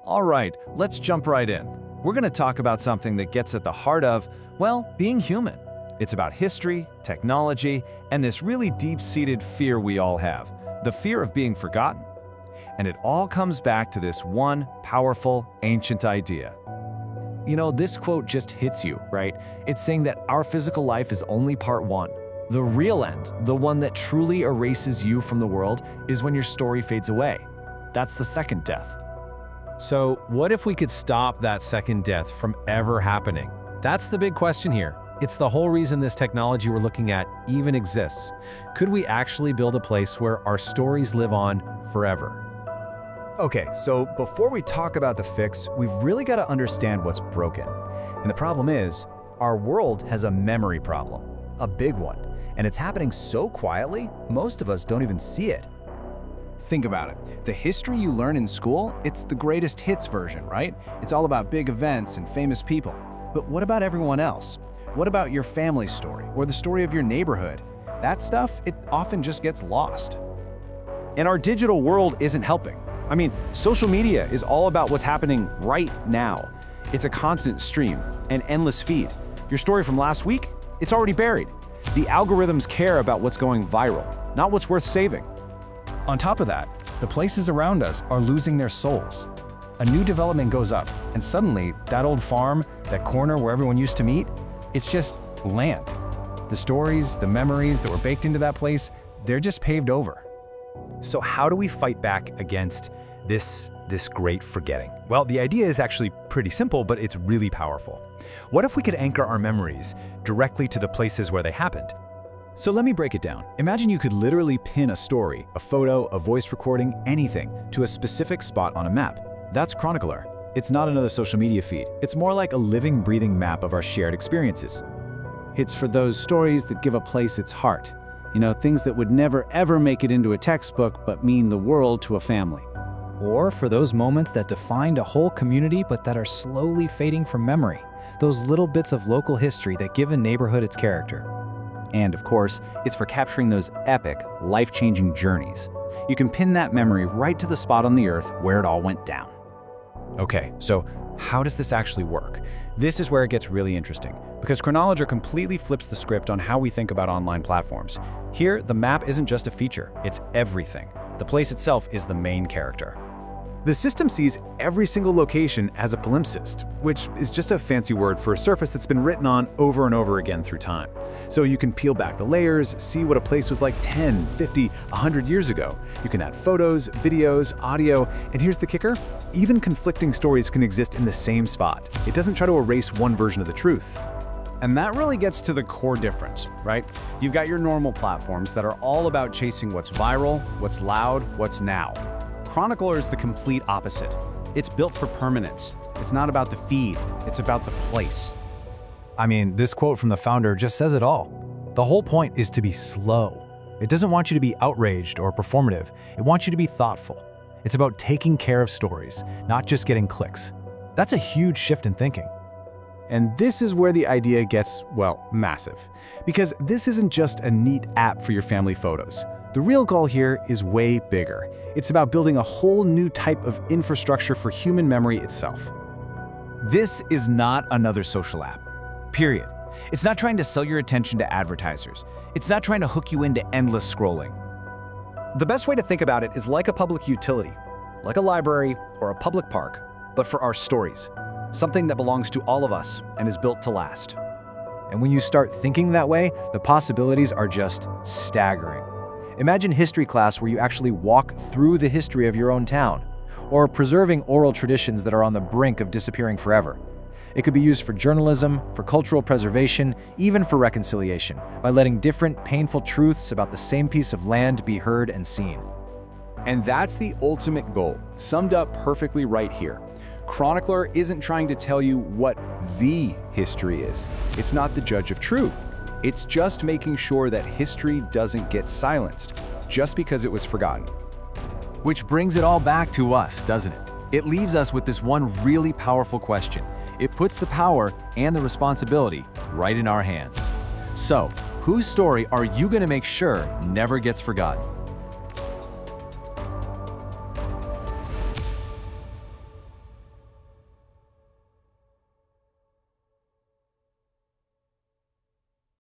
All right, let's jump right in. We're going to talk about something that gets at the heart of, well, being human. It's about history, technology, and this really deep-seated fear we all have, the fear of being forgotten. And it all comes back to this one powerful, ancient idea. You know, this quote just hits you, right? It's saying that our physical life is only part one. The real end, the one that truly erases you from the world, is when your story fades away. That's the second death. So, what if we could stop that second death from ever happening? That's the big question here. It's the whole reason this technology we're looking at even exists. Could we actually build a place where our stories live on forever? Okay, so before we talk about the fix, we've really got to understand what's broken. And the problem is, our world has a memory problem, a big one. And it's happening so quietly, most of us don't even see it. Think about it. The history you learn in school, it's the greatest hits version, right? It's all about big events and famous people. But what about everyone else? What about your family story or the story of your neighborhood? That stuff, it often just gets lost. And our digital world isn't helping. I mean, social media is all about what's happening right now. It's a constant stream, an endless feed. Your story from last week, it's already buried. The algorithms care about what's going viral, not what's worth saving. On top of that, the places around us are losing their souls. A new development goes up, and suddenly, that old farm, that corner where everyone used to meet, it's just land. The stories, the memories that were baked into that place, they're just paved over. So how do we fight back against this great forgetting? Well, the idea is actually pretty simple, but it's really powerful. What if we could anchor our memories directly to the places where they happened? So let me break it down. Imagine you could literally pin a story, a photo, a voice recording, anything, to a specific spot on a map. That's Chronicleer. It's not another social media feed. It's more like a living, breathing map of our shared experiences. It's for those stories that give a place its heart. You know, things that would never ever make it into a textbook but mean the world to a family. Or for those moments that defined a whole community but that are slowly fading from memory. Those little bits of local history that give a neighborhood its character. And of course, it's for capturing those epic, life-changing journeys. You can pin that memory right to the spot on the earth where it all went down. Okay, so how does this actually work? This is where it gets really interesting, because Chronicleer completely flips the script on how we think about online platforms. Here, the map isn't just a feature, it's everything. The place itself is the main character. The system sees every single location as a palimpsest, which is just a fancy word for a surface that's been written on over and over again through time. So you can peel back the layers, see what a place was like 10, 50, 100 years ago. You can add photos, videos, audio, and here's the kicker: even conflicting stories can exist in the same spot. It doesn't try to erase one version of the truth. And that really gets to the core difference, right? You've got your normal platforms that are all about chasing what's viral, what's loud, what's now. Chronicleer is the complete opposite. It's built for permanence. It's not about the feed, it's about the place. I mean, this quote from the founder just says it all. The whole point is to be slow. It doesn't want you to be outraged or performative. It wants you to be thoughtful. It's about taking care of stories, not just getting clicks. That's a huge shift in thinking. And this is where the idea gets, well, massive. Because this isn't just a neat app for your family photos. The real goal here is way bigger. It's about building a whole new type of infrastructure for human memory itself. This is not another social app, period. It's not trying to sell your attention to advertisers. It's not trying to hook you into endless scrolling. The best way to think about it is like a public utility, like a library or a public park, but for our stories. Something that belongs to all of us and is built to last. And when you start thinking that way, the possibilities are just staggering. Imagine history class where you actually walk through the history of your own town, or preserving oral traditions that are on the brink of disappearing forever. It could be used for journalism, for cultural preservation, even for reconciliation, by letting different painful truths about the same piece of land be heard and seen. And that's the ultimate goal, summed up perfectly right here. Chronicleer isn't trying to tell you what the history is. It's not the judge of truth. It's just making sure that history doesn't get silenced just because it was forgotten. Which brings it all back to us, doesn't it? It leaves us with this one really powerful question. It puts the power and the responsibility right in our hands. So, whose story are you going to make sure never gets forgotten?